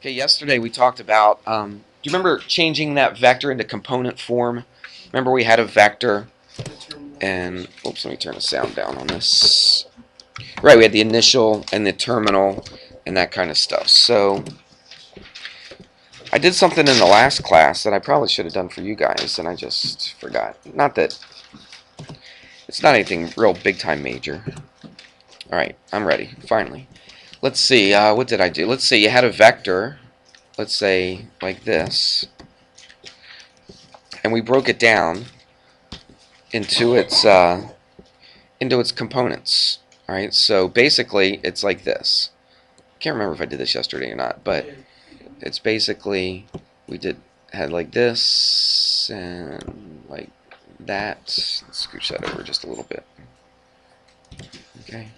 Okay, yesterday we talked about, do you remember changing that vector into component form? Remember we had a vector and, oops, let me turn the sound down on this. Right, we had the initial and the terminal and that kind of stuff. So I did something in the last class that I probably should have done for you guys and I just forgot. Not that, it's not anything real big time major. Alright, I'm ready, finally. Let's see, what did I do? Let's see, you had a vector, let's say like this, and we broke it down into its components. All right, so basically it's like this. Can't remember if I did this yesterday or not, but it's basically had like this and like that. Let's scooch that over just a little bit. Okay.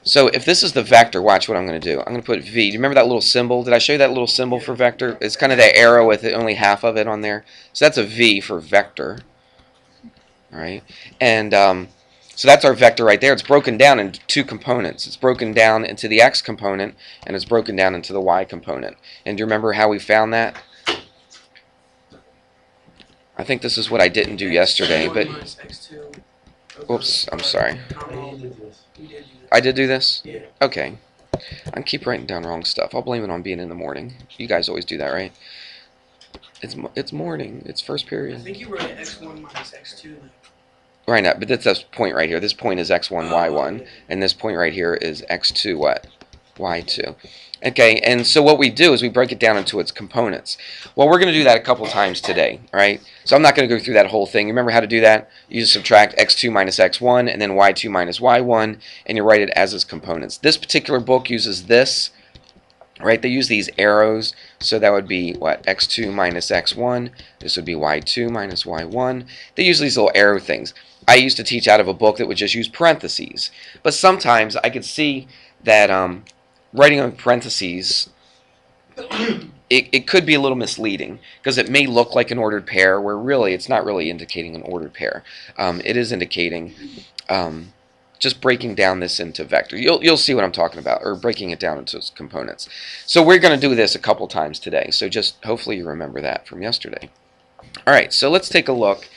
So if this is the vector, watch what I'm going to do. I'm going to put V. Do you remember that little symbol? Did I show you that little symbol for vector? It's kind of that arrow with only half of it on there. So that's a V for vector. All right, and so that's our vector right there. It's broken down into two components. It's broken down into the x component, and it's broken down into the y component. And do you remember how we found that? I think this is what I didn't do yesterday, but oops, I'm sorry. I did do this? Yeah. Okay. I keep writing down wrong stuff. I'll blame it on being in the morning. You guys always do that, right? It's morning. It's first period. I think you wrote x1 minus x2. Right now, but that's this point right here. This point is x1, y1, and this point right here is x2, what? y2. Okay, and so what we do is we break it down into its components. Well, we're going to do that a couple times today, all right? So I'm not going to go through that whole thing. You remember how to do that? You just subtract x2 minus x1, and then y2 minus y1, and you write it as its components. This particular book uses this, right? They use these arrows, so that would be, what, x2 minus x1. This would be y2 minus y1. They use these little arrow things. I used to teach out of a book that would just use parentheses. But sometimes I could see that writing on parentheses, it could be a little misleading because it may look like an ordered pair where really it's not really indicating an ordered pair. It is indicating just breaking down this into vector. You'll see what I'm talking about, or breaking it down into its components. So we're going to do this a couple times today. So just hopefully you remember that from yesterday. All right, so let's take a look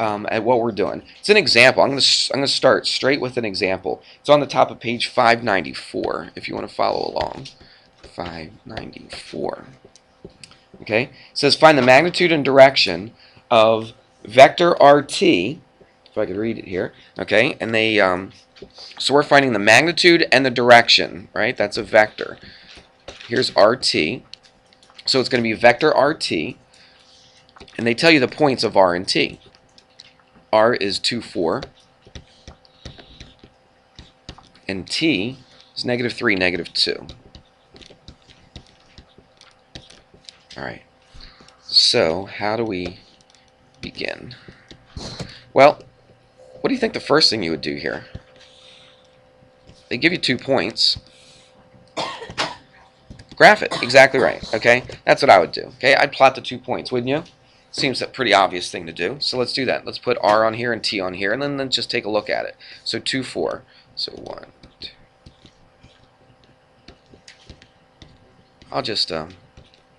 at what we're doing. It's an example. I'm going to start straight with an example. It's on the top of page 594 if you want to follow along. 594. Okay, it says find the magnitude and direction of vector RT. If I could read it here. Okay, and they so we're finding the magnitude and the direction, right? That's a vector. Here's RT. So it's going to be vector RT, and they tell you the points of R and T. R is 2, 4, and T is negative 3, negative 2. All right, so how do we begin? Well, what do you think the first thing you would do here? They give you 2 points. Graph it, exactly right, okay? That's what I would do, okay? I'd plot the 2 points, wouldn't you? Seems a pretty obvious thing to do. So let's do that. Let's put R on here and T on here, and then just take a look at it. So 2, 4. So 1, 2. I'll just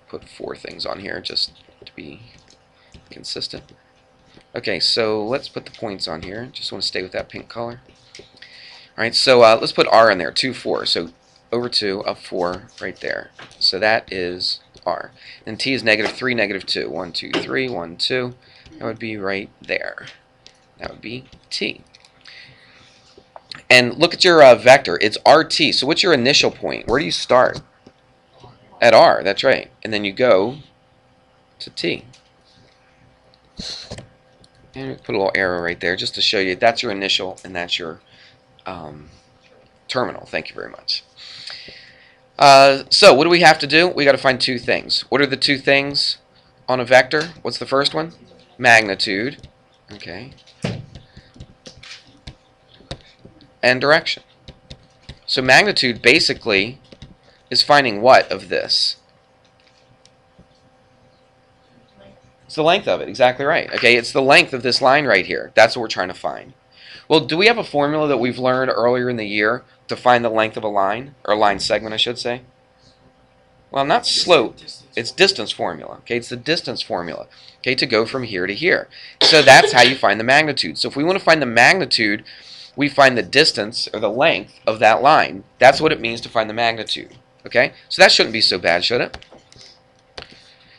put 4 things on here just to be consistent. Okay, so let's put the points on here. Just want to stay with that pink color. All right, so let's put R in there. 2, 4. So over 2, up 4, right there. So that is R. And T is negative 3, negative 2. 1, 2, 3, 1, 2. That would be right there. That would be T. And look at your vector. It's RT. So what's your initial point? Where do you start? At R. That's right. And then you go to T. And put a little arrow right there just to show you that's your initial and that's your terminal. Thank you very much. So what do we have to do? We got to find 2 things. What are the 2 things on a vector? What's the first one? Magnitude. Okay. And direction. So magnitude basically is finding what of this? It's the length of it. Exactly right. Okay, it's the length of this line right here. That's what we're trying to find. Well, do we have a formula that we've learned earlier in the year to find the length of a line, or a line segment, I should say? Well, not slope. It's distance formula. Okay, it's the distance formula. Okay, to go from here to here. So that's how you find the magnitude. So if we want to find the magnitude, we find the distance or the length of that line. That's what it means to find the magnitude. Okay, so that shouldn't be so bad, should it?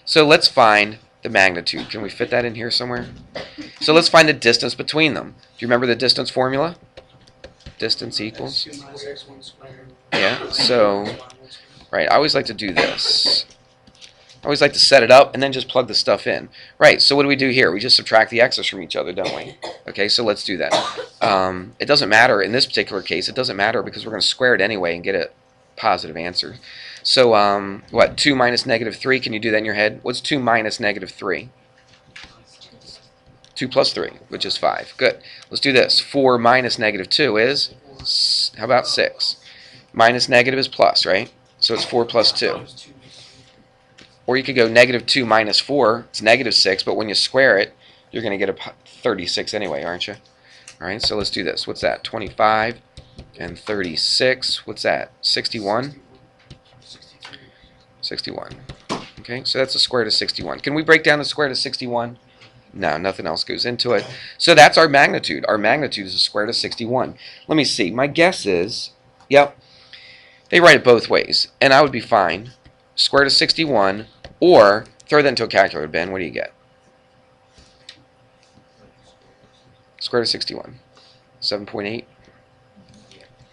So let's find the magnitude. Can we fit that in here somewhere? So let's find the distance between them. Do you remember the distance formula? Distance equals. X2 minus x1 squared. Yeah, so, right, I always like to do this. I always like to set it up and then just plug the stuff in. Right, so what do we do here? We just subtract the x's from each other, don't we? Okay, so let's do that. It doesn't matter, in this particular case, it doesn't matter because we're going to square it anyway and get a positive answer. So, what, 2 minus negative 3, can you do that in your head? What's 2 minus negative 3? 2 plus 3, which is 5. Good. Let's do this. 4 minus negative 2 is, how about 6? Minus negative is plus, right? So it's 4 plus 2. Or you could go negative 2 minus 4. It's negative 6, but when you square it, you're going to get a 36 anyway, aren't you? All right, so let's do this. What's that? 25 and 36. What's that? 61? 61. Okay, so that's the square root of 61. Can we break down the square root of 61? No, nothing else goes into it. So that's our magnitude. Our magnitude is the square root of 61. Let me see. My guess is, yep, they write it both ways, and I would be fine. Square root of 61, or throw that into a calculator, Ben. What do you get? Square root of 61. 7.8?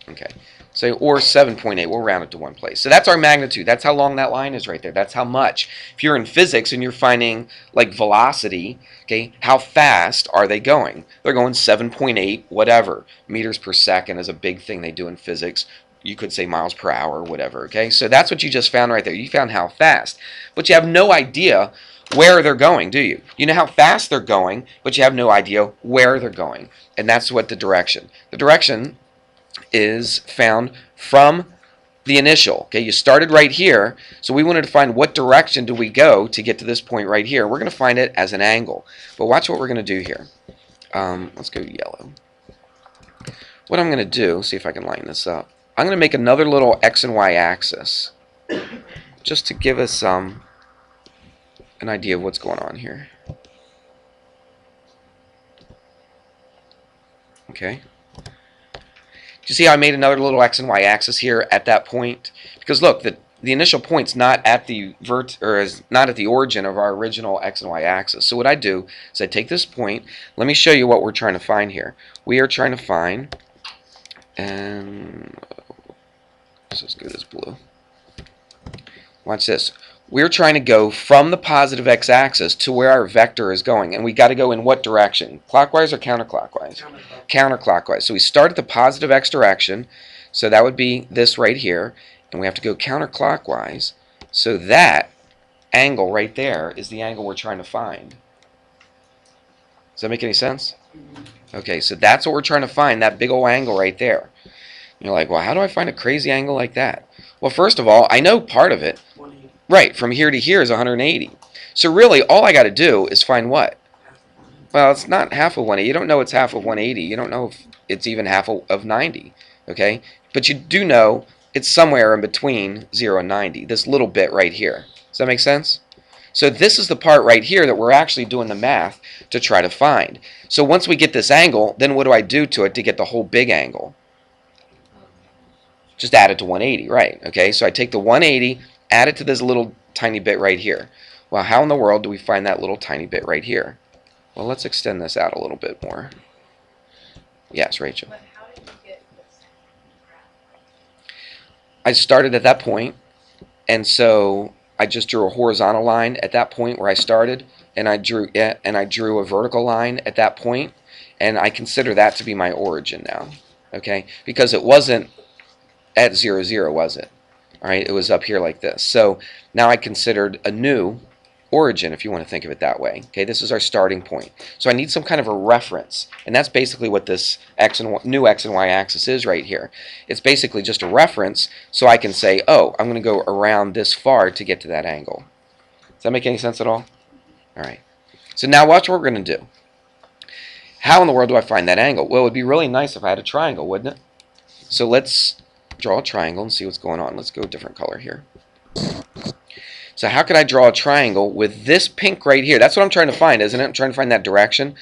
Okay. So, or 7.8. We'll round it to one place. So that's our magnitude. That's how long that line is right there. That's how much. If you're in physics and you're finding like velocity, okay, how fast are they going? They're going 7.8 whatever. Meters per second is a big thing they do in physics. You could say miles per hour, whatever, okay? So that's what you just found right there. You found how fast. But you have no idea where they're going, do you? You know how fast they're going, but you have no idea where they're going. And that's what the direction. The direction is found from the initial. Okay, you started right here, so we wanted to find what direction do we go to get to this point right here. We're going to find it as an angle. But watch what we're going to do here. Let's go yellow. What I'm going to do, see if I can line this up. I'm going to make another little x and y axis just to give us an idea of what's going on here. Okay. You see how I made another little x and y axis here at that point? Because look, the initial point's not at the not at the origin of our original x and y axis. So what I do is I take this point. Let me show you what we're trying to find here. We are trying to find, and let's go this blue. Watch this. We're trying to go from the positive x-axis to where our vector is going. And we got to go in what direction? Clockwise or counterclockwise? Counterclockwise. So we start at the positive x direction. So that would be this right here. And we have to go counterclockwise. So that angle right there is the angle we're trying to find. Does that make any sense? Okay, so that's what we're trying to find, that big old angle right there. You're like, well, how do I find a crazy angle like that? Well, first of all, I know part of it. Right, from here to here is 180. So really, all I got to do is find what? Well, it's not half of 180. You don't know it's half of 180. You don't know if it's even half of 90. Okay? But you do know it's somewhere in between 0 and 90. This little bit right here. Does that make sense? So this is the part right here that we're actually doing the math to try to find. So once we get this angle, then what do I do to it to get the whole big angle? Just add it to 180, right? Okay, so I take the 180, add it to this little tiny bit right here. Well, how in the world do we find that little tiny bit right here? Well, let's extend this out a little bit more. Yes, Rachel. But how did you get this graph? I started at that point, and so I just drew a horizontal line at that point where I started, and I drew a vertical line at that point, and I consider that to be my origin now. Okay, because it wasn't at 0, 0, was it? All right, it was up here like this. So now I considered a new origin, if you want to think of it that way. Okay, this is our starting point. So I need some kind of a reference, and that's basically what this new x and y axis is right here. It's basically just a reference, so I can say, oh, I'm going to go around this far to get to that angle. Does that make any sense at all? All right. So now watch what we're going to do. How in the world do I find that angle? Well, it would be really nice if I had a triangle, wouldn't it? So let's draw a triangle and see what's going on. Let's go a different color here. So how could I draw a triangle with this pink right here? That's what I'm trying to find, isn't it? I'm trying to find that direction.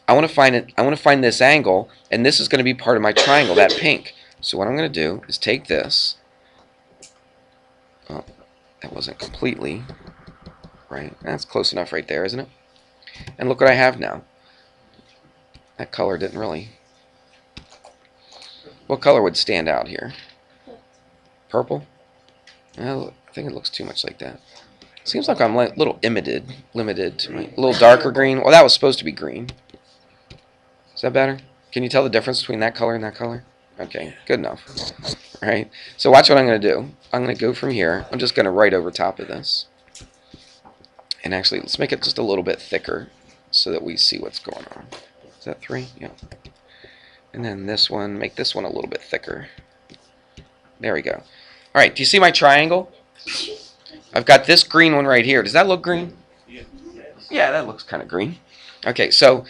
I want to find it. I want to find this angle, and this is going to be part of my triangle, that pink. So what I'm going to do is take this. Oh, that wasn't completely right. That's close enough right there, isn't it? And look what I have now. That color didn't really. What color would stand out here? Purple? Well, I think it looks too much like that. Seems like I'm a little limited to my, a little darker green. Well, that was supposed to be green. Is that better? Can you tell the difference between that color and that color? Okay, good enough. All right. So watch what I'm going to do. I'm going to go from here. I'm just going to write over top of this. And actually, let's make it just a little bit thicker so that we see what's going on. Is that 3? Yeah. And then this one, make this one a little bit thicker. There we go. All right, do you see my triangle? I've got this green one right here. Does that look green? Yeah, that looks kind of green. Okay, so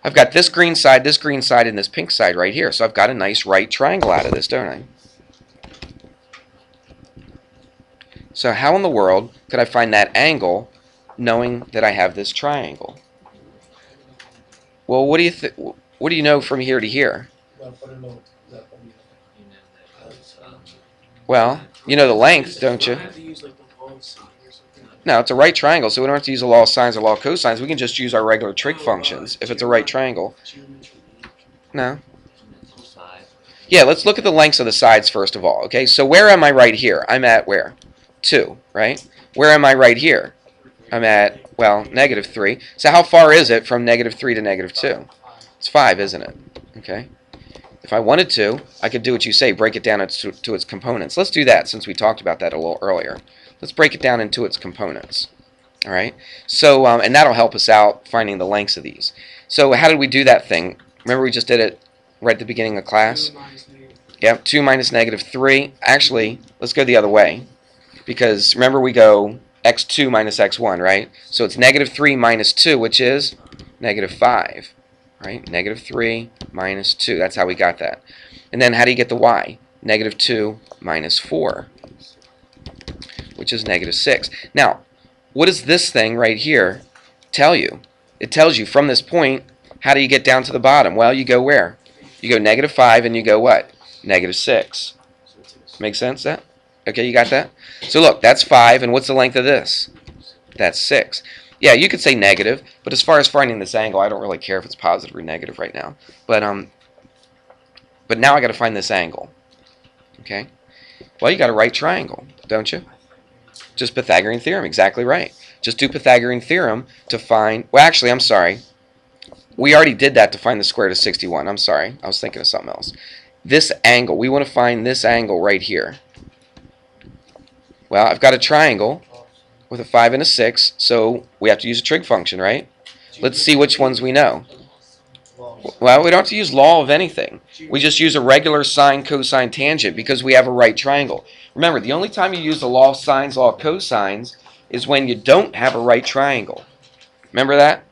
I've got this green side, and this pink side right here. So I've got a nice right triangle out of this, don't I? So how in the world could I find that angle knowing that I have this triangle? Well, what do you know from here to here? Well, you know the length, don't you? I have to use like the law of sine or something. No, it's a right triangle, so we don't have to use the law of sines or law of cosines. We can just use our regular trig functions if it's a right triangle. No. Yeah, let's look at the lengths of the sides first of all. Okay, so where am I right here? I'm at where? 2, right? Where am I right here? I'm at, well, -3. So how far is it from -3 to -2? It's 5, isn't it? Okay. If I wanted to, I could do what you say, break it down to its components. Let's do that since we talked about that a little earlier. Let's break it down into its components. All right. So, and that'll help us out finding the lengths of these. So how did we do that thing? Remember we just did it right at the beginning of class? Yep, 2 minus -3. Actually, let's go the other way. Because remember we go x2 minus x1, right? So it's -3 minus 2, which is -5. Right? -3 minus 2. That's how we got that. And then how do you get the y? -2 minus 4, which is -6. Now, what does this thing right here tell you? It tells you from this point, how do you get down to the bottom? Well, you go where? You go -5 and you go what? -6. Make sense, that? Okay, you got that? So look, that's 5, and what's the length of this? That's 6. Yeah, you could say negative, but as far as finding this angle, I don't really care if it's positive or negative right now. But now I got to find this angle. Okay? Well, you got a right triangle, don't you? Just Pythagorean theorem, exactly right. Just do Pythagorean theorem to find. Well, actually, I'm sorry. We already did that to find the square root of 61. I'm sorry. I was thinking of something else. This angle, we want to find this angle right here. Well, I've got a triangle with a 5 and a 6, so we have to use a trig function, right? Let's see which ones we know. Well, we don't have to use law of anything. We just use a regular sine, cosine, tangent because we have a right triangle. Remember, the only time you use the law of sines, law of cosines is when you don't have a right triangle. Remember that?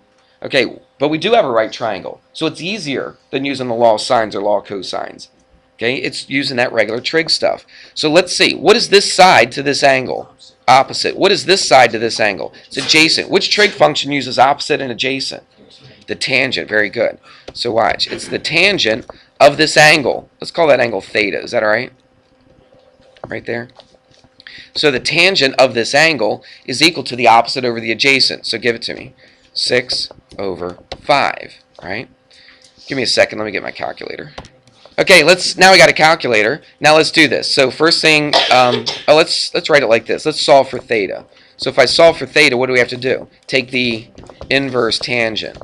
Okay, but we do have a right triangle, so it's easier than using the law of sines or law of cosines. Okay, it's using that regular trig stuff. So let's see. What is this side to this angle? Opposite. What is this side to this angle? It's adjacent. Which trig function uses opposite and adjacent? The tangent. Very good. So watch. It's the tangent of this angle. Let's call that angle theta. Is that all right? Right there. So the tangent of this angle is equal to the opposite over the adjacent. So give it to me. 6/5. All right? Give me a second. Let me get my calculator. Okay, now we got a calculator. Now let's do this. So first thing, let's write it like this. Let's solve for theta. So if I solve for theta, what do we have to do? Take the inverse tangent.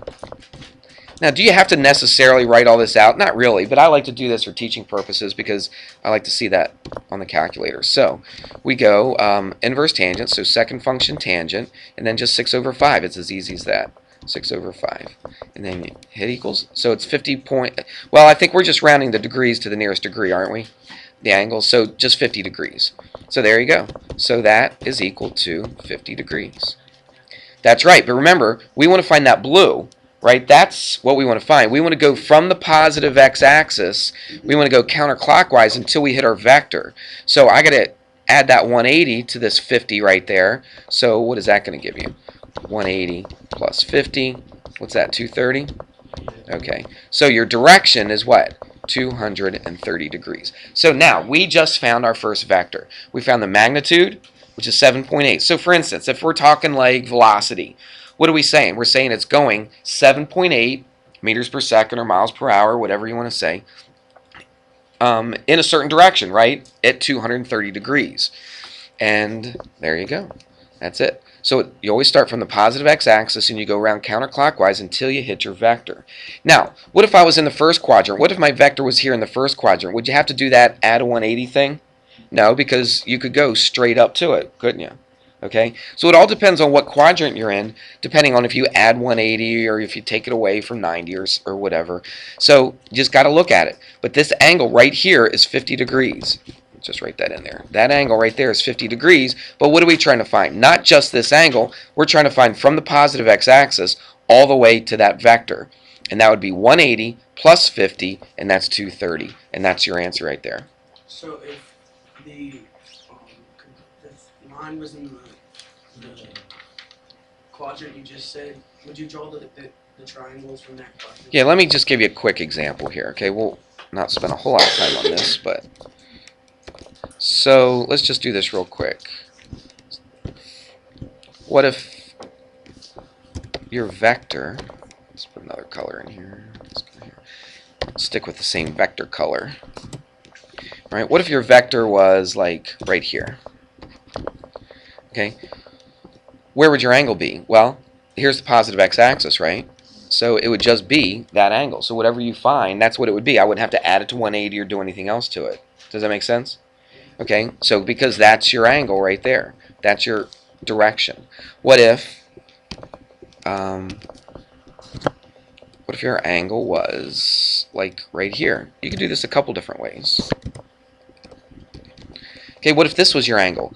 Now, do you have to necessarily write all this out? Not really, but I like to do this for teaching purposes because I like to see that on the calculator. So we go inverse tangent, so second function tangent, and then just 6/5. It's as easy as that. 6/5. And then hit equals. So it's 50 well, I think we're just rounding the degrees to the nearest degree, aren't we? The angle. So just 50 degrees. So there you go. So that is equal to 50 degrees. That's right. But remember, we want to find that blue. right? That's what we want to find. We want to go from the positive x-axis. We want to go counterclockwise until we hit our vector. So I got to add that 180 to this 50 right there. So what is that going to give you? 180 plus 50. What's that, 230? Okay. So your direction is what? 230 degrees. So now we just found our first vector. We found the magnitude, which is 7.8. So for instance, if we're talking like velocity, what are we saying? We're saying it's going 7.8 meters per second or miles per hour, whatever you want to say, in a certain direction, right? At 230 degrees. And there you go. That's it. So you always start from the positive x-axis and you go around counterclockwise until you hit your vector. Now, what if I was in the first quadrant? What if my vector was here in the first quadrant? Would you have to do that add a 180 thing? No, because you could go straight up to it, couldn't you? Okay, so it all depends on what quadrant you're in, depending on if you add 180 or if you take it away from 90 or whatever. So you just got to look at it. But this angle right here is 50 degrees. Just write that in there. That angle right there is 50 degrees. But what are we trying to find? Not just this angle. We're trying to find from the positive x-axis all the way to that vector. And that would be 180 plus 50, and that's 230. And that's your answer right there. So if the line was in the quadrant you just said, would you draw the triangles from that quadrant? Yeah, let me just give you a quick example here. Okay, we'll not spend a whole lot of time on this, but so let's just do this real quick. What if your vector, let's put another color in here. Let's stick with the same vector color. All right, what if your vector was like right here? Okay, where would your angle be? Well, here's the positive x-axis, right? So it would just be that angle. So whatever you find, that's what it would be. I wouldn't have to add it to 180 or do anything else to it. Does that make sense? Okay, so because that's your angle right there. That's your direction. What if your angle was like right here? You could do this a couple different ways. Okay, what if this was your angle?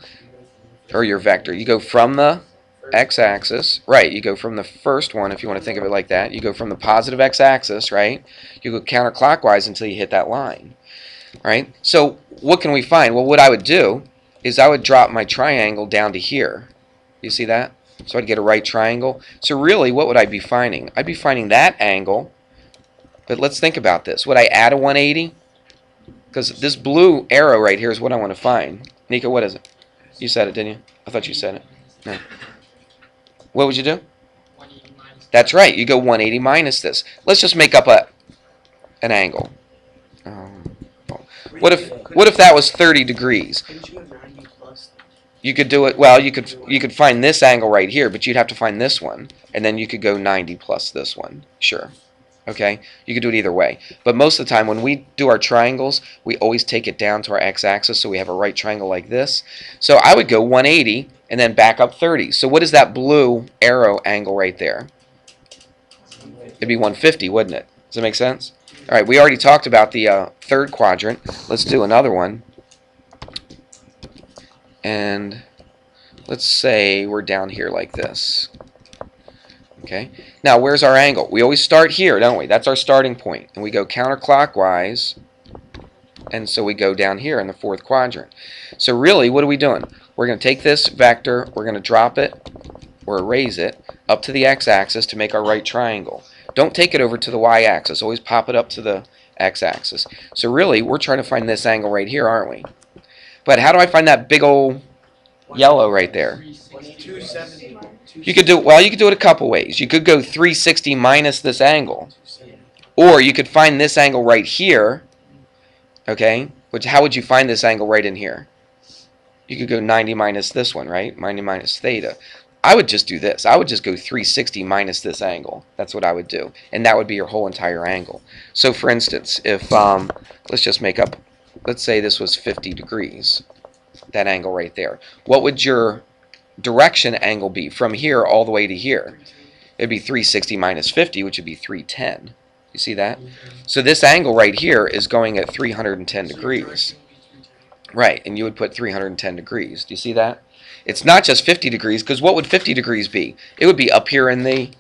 Or your vector? You go from the x-axis, right, you go from the first one, if you want to think of it like that. You go from the positive x-axis, right? You go counterclockwise until you hit that line. Right? So what can we find? Well, what I would do is I would drop my triangle down to here. You see that? So I'd get a right triangle. So really, what would I be finding? I'd be finding that angle. But let's think about this. Would I add a 180? Because this blue arrow right here is what I want to find. Nico, what is it? You said it, didn't you? I thought you said it. No. What would you do? 180 minus. That's right. You go 180 minus this. Let's just make up an angle. What if that was 30 degrees? Couldn't you have 90 plus? You could do it. Well, you could find this angle right here, but you'd have to find this one, and then you could go 90 plus this one. Sure. Okay? You could do it either way. But most of the time when we do our triangles, we always take it down to our x-axis, so we have a right triangle like this. So I would go 180 and then back up 30. So what is that blue arrow angle right there? It'd be 150, wouldn't it? Does that make sense? All right, we already talked about the third quadrant. Let's do another one. And let's say we're down here like this. Okay. Now, where's our angle? We always start here, don't we? That's our starting point. And we go counterclockwise. And so we go down here in the fourth quadrant. So really, what are we doing? We're going to take this vector, we're going to drop it, or erase it, up to the x-axis to make our right triangle. Don't take it over to the y-axis. Always pop it up to the x-axis. So really, we're trying to find this angle right here, aren't we? But how do I find that big old yellow right there? 270. You could do it a couple ways. You could go 360 minus this angle. Or you could find this angle right here. Okay? How would you find this angle right in here? You could go 90 minus this one, right? 90 minus theta. I would just do this. I would just go 360 minus this angle. That's what I would do. And that would be your whole entire angle. So for instance, if, let's just make up, let's say this was 50 degrees, that angle right there. What would your direction angle be from here all the way to here? It'd be 360 minus 50, which would be 310. You see that? So this angle right here is going at 310 degrees. Right, and you would put 310 degrees. Do you see that? It's not just 50 degrees, because what would 50 degrees be? It would be up here in the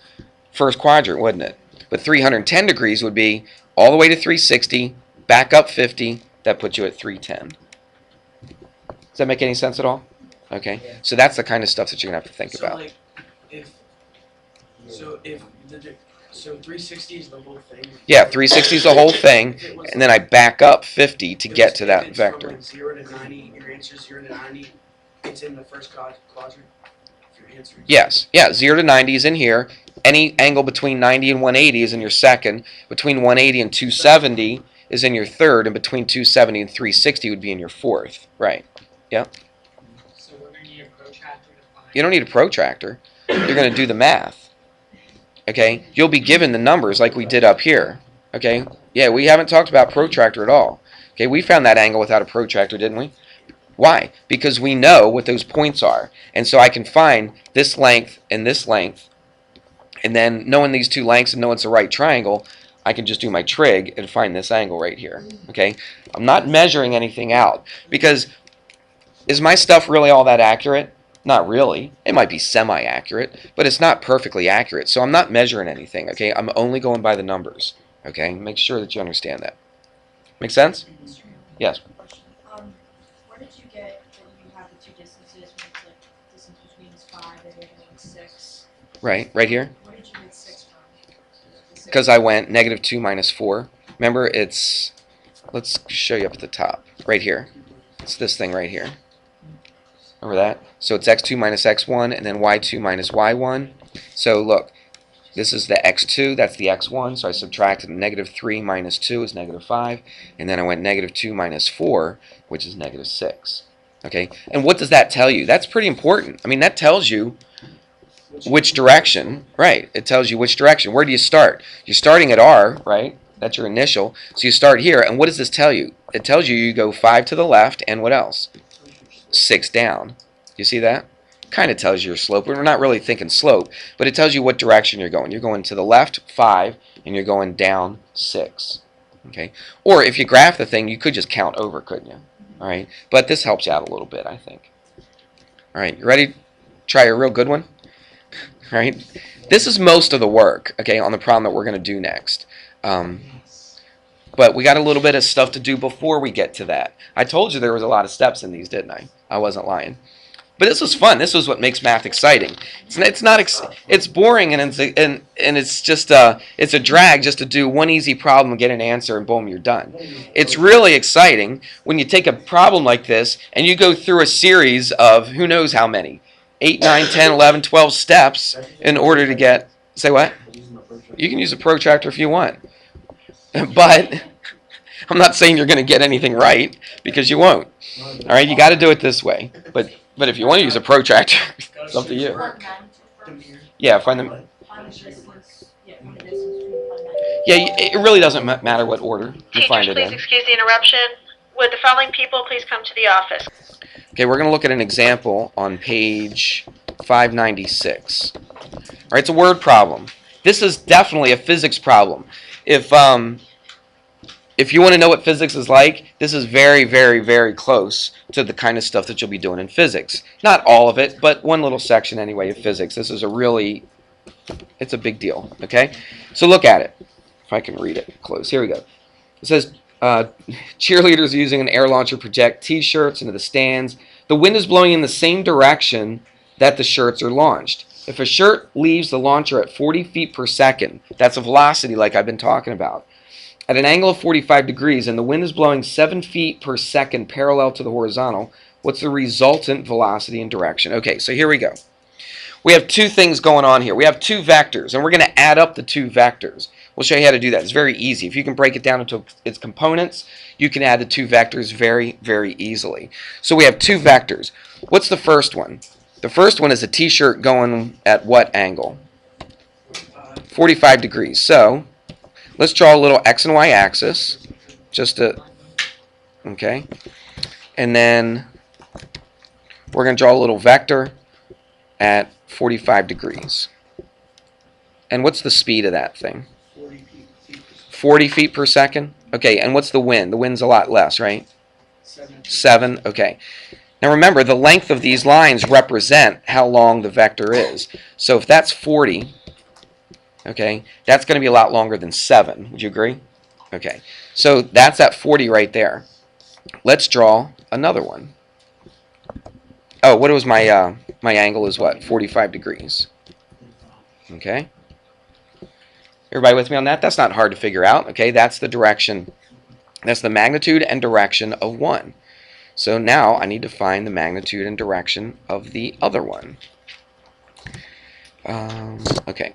first quadrant, wouldn't it? But 310 degrees would be all the way to 360, back up 50, that puts you at 310. Does that make any sense at all? Okay, so that's the kind of stuff that you're going to have to think So about. like, so 360 is the whole thing. Yeah, 360 is the whole thing, If it was and then I back up 50 to get to that From vector. like 0 to 90, your answer 0 to 90. It's in the first quadrant. If your answer is Yes, yeah, 0 to 90 is in here. Any angle between 90 and 180 is in your second. Between 180 and 270 is in your third, and between 270 and 360 would be in your fourth. Right. So we're gonna need a protractor to find. You don't need a protractor. You're going to do the math. Okay? You'll be given the numbers like we did up here. Okay? Yeah, we haven't talked about protractor at all. Okay, we found that angle without a protractor, didn't we? Why? Because we know what those points are. And so I can find this length, and then knowing these two lengths and knowing it's the right triangle, I can just do my trig and find this angle right here. Okay? I'm not measuring anything out. Because is my stuff really all that accurate? Not really. It might be semi-accurate, but it's not perfectly accurate. So I'm not measuring anything, okay? I'm only going by the numbers, okay? Make sure that you understand that. Make sense? Yes. Where did you get that you have the two distances when it's like distance between is 5 and you're going 6? Right here. Where did you get 6 from? Because I went -2 minus 4. Remember, let's show you up at the top. Right here. It's this thing right here. Remember that? So it's x2 minus x1, and then y2 minus y1. So look, this is the x2, that's the x1, so I subtracted -3 minus 2 is -5, and then I went -2 minus 4, which is -6. Okay? And what does that tell you? That's pretty important. I mean, that tells you which direction, right? It tells you which direction. Where do you start? You're starting at R, right? That's your initial. So you start here, and what does this tell you? It tells you go 5 to the left, and what else? 6 down. You see that? Kind of tells you your slope. We're not really thinking slope, but it tells you what direction you're going. You're going to the left 5, and you're going down 6. Okay? Or if you graph the thing, you could just count over, couldn't you? All right? But this helps you out a little bit, I think. All right, you ready? Try a real good one? All right? This is most of the work, okay, on the problem that we're going to do next. But we got a little bit of stuff to do before we get to that. I told you there was a lot of steps in these, didn't I? I wasn't lying. But this was fun. This was what makes math exciting. It's boring and it's just it's a drag just to do one easy problem and get an answer and boom, you're done. It's really exciting when you take a problem like this and you go through a series of who knows how many, 8, 9, 10, 11, 12 steps in order to get. Say what? You can use a protractor if you want. But I'm not saying you're going to get anything right, because you won't. All right, you got to do it this way. But if you want to use a protractor, it's up to you. Find magnitude first. Yeah, find them. Find the distance. Yeah, find the distance between magnitude. Yeah, it really doesn't matter what order you find Teachers, it please in. excuse the interruption. Would the following people please come to the office? Okay, we're going to look at an example on page 596. All right, it's a word problem. This is definitely a physics problem. If you want to know what physics is like, this is very, very, very close to the kind of stuff that you'll be doing in physics. Not all of it, but one little section anyway of physics. This is it's a big deal, okay? So look at it. If I can read it close. Here we go. It says, cheerleaders using an air launcher project T-shirts into the stands. The wind is blowing in the same direction that the shirts are launched. If a shirt leaves the launcher at 40 feet per second, that's a velocity like I've been talking about, at an angle of 45 degrees, and the wind is blowing 7 feet per second parallel to the horizontal, what's the resultant velocity and direction? Okay, so here we go. We have two things going on here. We have two vectors, and we're going to add up the two vectors. We'll show you how to do that. It's very easy. If you can break it down into its components, you can add the two vectors very, very easily. So we have two vectors. What's the first one? The first one is a T-shirt going at what angle? 45 degrees. So let's draw a little x and y axis, okay, and then we're going to draw a little vector at 45 degrees. And what's the speed of that thing? 40 feet per second? Okay, and what's the wind? The wind's a lot less, right? 7, okay. Now remember, the length of these lines represent how long the vector is. So if that's 40, Okay, that's going to be a lot longer than 7. Would you agree? Okay, so that's at 40 right there. Let's draw another one. Oh, what was my my angle is what? 45 degrees. Okay. Everybody with me on that? That's not hard to figure out. Okay, that's the direction. That's the magnitude and direction of one. So now I need to find the magnitude and direction of the other one. Okay.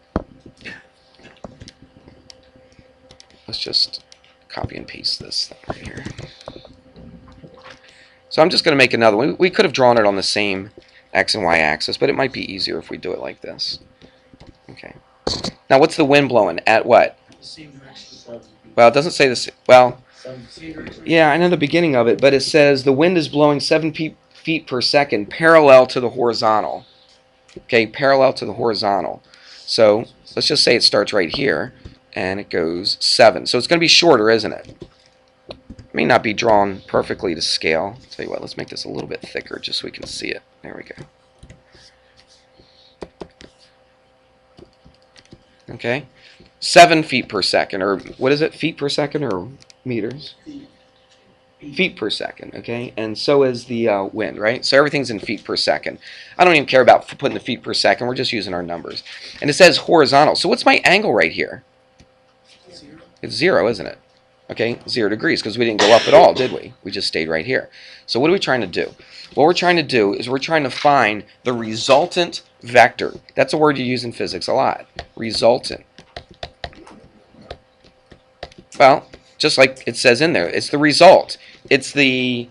Let's just copy and paste this thing right here. So I'm just going to make another one. We could have drawn it on the same x and y axis, but it might be easier if we do it like this. Okay. Now what's the wind blowing? At what? The same direction. Well, it doesn't say this. Well, Same direction. yeah, I know the beginning of it, but it says the wind is blowing 7 feet per second parallel to the horizontal. Okay, parallel to the horizontal. So let's just say it starts right here, and it goes 7. So it's going to be shorter, isn't it? It may not be drawn perfectly to scale. I'll tell you what, let's make this a little bit thicker just so we can see it. There we go. Okay, 7 feet per second, or what is it, feet per second or meters? Feet per second, okay? And so is the wind, right? So everything's in feet per second. I don't even care about putting the feet per second. We're just using our numbers. And it says horizontal. So what's my angle right here? 0. It's 0, isn't it? Okay, 0 degrees, because we didn't go up at all, did we? We just stayed right here. So what are we trying to do? What we're trying to do is we're trying to find the resultant vector. That's a word you use in physics a lot. Resultant. Well, just like it says in there, it's the result. It's the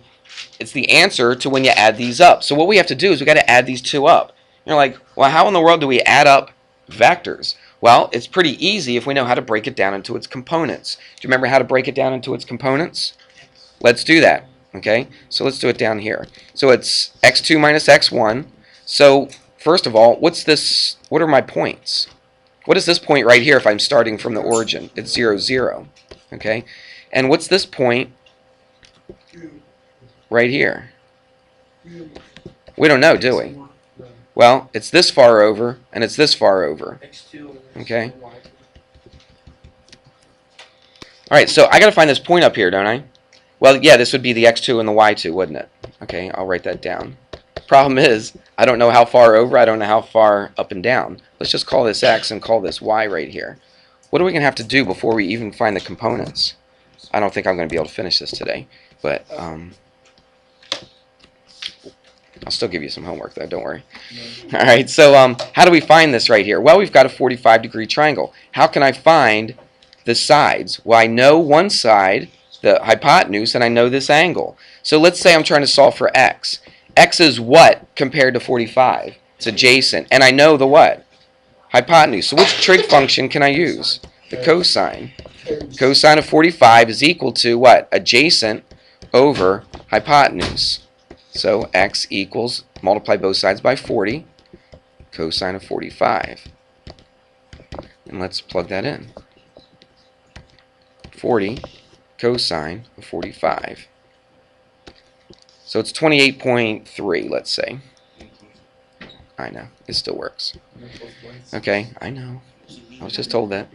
answer to when you add these up. So what we have to do is we got to add these two up. You're like, well, how in the world do we add up vectors? Well, it's pretty easy if we know how to break it down into its components. Do you remember how to break it down into its components? Let's do that. Okay, so let's do it down here. So it's x2 minus x1. So first of all, what's this? What are my points? What is this point right here if I'm starting from the origin? It's 0, 0. Okay, and what's this point right here? We don't know, do we? Well, it's this far over, and it's this far over. X2. Okay. Alright, so I got to find this point up here, don't I? Well, yeah, this would be the x2 and the y2, wouldn't it? Okay, I'll write that down. Problem is, I don't know how far over, I don't know how far up and down. Let's just call this x and call this y right here. What are we going to have to do before we even find the components? I don't think I'm going to be able to finish this today, but I'll still give you some homework, though, don't worry. Alright, so how do we find this right here? Well, we've got a 45-degree triangle. How can I find the sides? Well, I know one side, the hypotenuse, and I know this angle. So let's say I'm trying to solve for x. X is what compared to 45? It's adjacent. And I know the what? Hypotenuse. So which trig function can I use? The cosine. Cosine of 45 is equal to what? Adjacent over hypotenuse. So x equals, multiply both sides by 40, cosine of 45. And let's plug that in. 40 cosine of 45. So it's 28.3, let's say. I know, it still works. Okay, I know. I was just told that.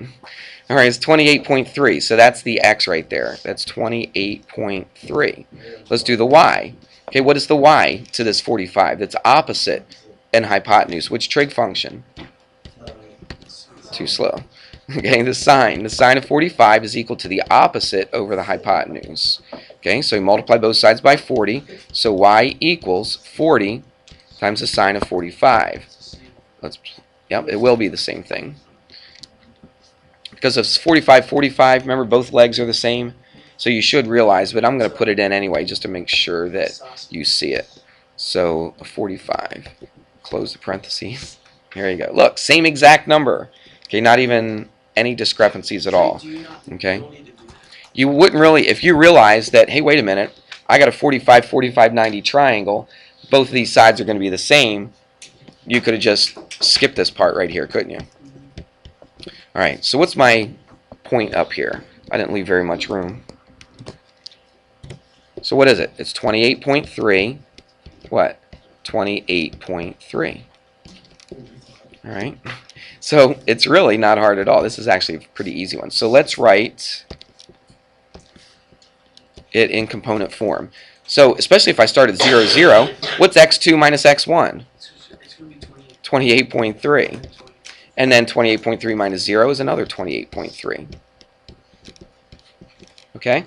All right, it's 28.3, so that's the x right there. That's 28.3. Let's do the y. Okay, what is the y to this 45? That's opposite and hypotenuse. Which trig function? Too slow. Okay, the sine of 45 is equal to the opposite over the hypotenuse. Okay, so we multiply both sides by 40. So y equals 40 times the sine of 45. Yep, it will be the same thing. Because of 45, 45, remember both legs are the same? So you should realize, but I'm going to put it in anyway just to make sure that you see it. So 45, close the parentheses. Here you go. Look, same exact number. Okay, not even any discrepancies at all. Okay, you wouldn't really, if you realize that, hey, wait a minute, I got a 45, 45, 90 triangle, both of these sides are going to be the same, you could have just skipped this part right here, couldn't you? Alright, so what's my point up here? I didn't leave very much room. So what is it? It's 28.3. What? 28.3. Alright. So it's really not hard at all. This is actually a pretty easy one. So let's write it in component form. So especially if I start at 0, 0, what's x2 minus x1? It's going to be 28. 28.3. And then 28.3 minus 0 is another 28.3. Okay?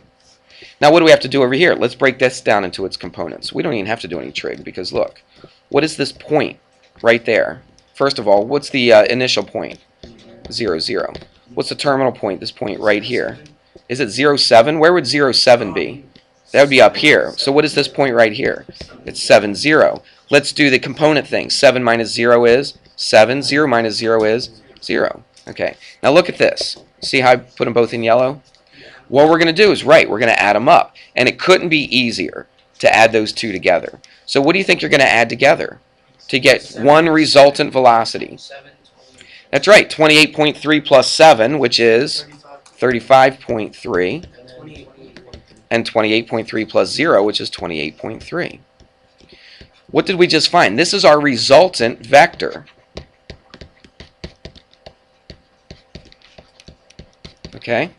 Now what do we have to do over here? Let's break this down into its components. We don't even have to do any trig because look, what is this point right there? First of all, what's the initial point? 0, 0. What's the terminal point, this point right here? Is it 0, 7? Where would 0, 7 be? That would be up here. So what is this point right here? It's 7, 0. Let's do the component thing. 7 minus 0 is 7. 0 minus 0 is 0. Okay. Now look at this. See how I put them both in yellow? What we're going to do is, we're going to add them up. And it couldn't be easier to add those two together. So what do you think you're going to add together to get one resultant velocity? 7, 28, That's right, 28.3 plus 7, which is 35, 35.3, and 28. and 28.3 plus 0, which is 28.3. What did we just find? This is our resultant vector. Okay?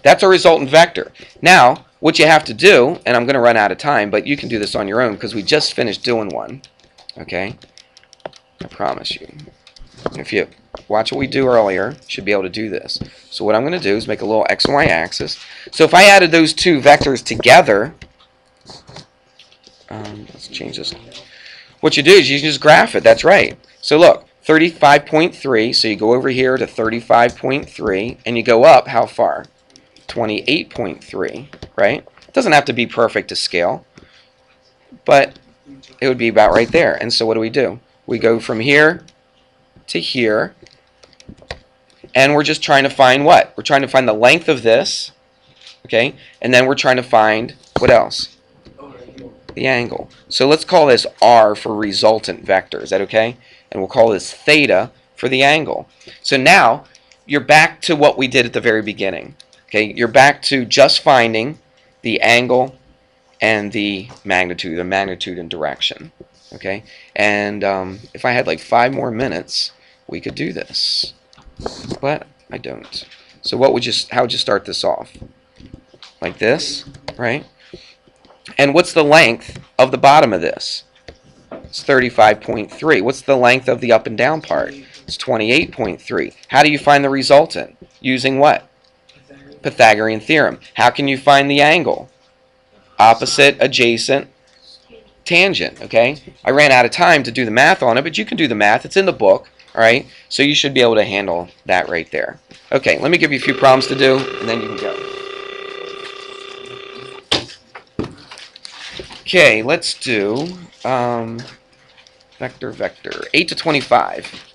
That's our resultant vector. Now, what you have to do, and I'm going to run out of time, but you can do this on your own because we just finished doing one. Okay? I promise you. If you watch what we do earlier, you should be able to do this. So what I'm going to do is make a little x and y axis. So if I added those two vectors together, let's change this. What you do is you just graph it. That's right. So look, 35.3. So you go over here to 35.3, and you go up how far? 28.3, right? It doesn't have to be perfect to scale, but it would be about right there. And so what do? We go from here to here, and we're just trying to find what? We're trying to find the length of this, okay? And then we're trying to find, what else? The angle. So let's call this R for resultant vector. Is that okay? And we'll call this theta for the angle. So now you're back to what we did at the very beginning. Okay, you're back to just finding the angle and the magnitude and direction. Okay, and if I had like 5 more minutes, we could do this, but I don't. So how would you start this off? Like this, right? And what's the length of the bottom of this? It's 35.3. What's the length of the up and down part? It's 28.3. How do you find the resultant? Using what? Pythagorean theorem. How can you find the angle? Opposite, adjacent, tangent. Okay? I ran out of time to do the math on it, but you can do the math. It's in the book. All right? So you should be able to handle that right there. Okay, let me give you a few problems to do, and then you can go. Okay, let's do vector. 8 to 25.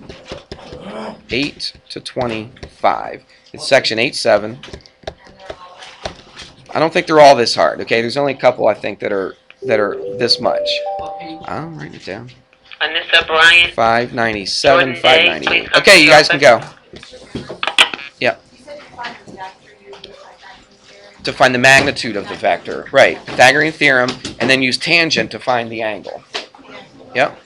8 to 25. It's section 8-7. I don't think they're all this hard. Okay, there's only a couple I think that are this much. I'm writing it down. Anissa Bryant. 597, Jordan Day, 598. please come Okay, to you the guys can go. Yep. You said to find the vector, you use Pythagorean theorem. To find the magnitude of the vector. Right. Pythagorean theorem, and then use tangent to find the angle. Yep.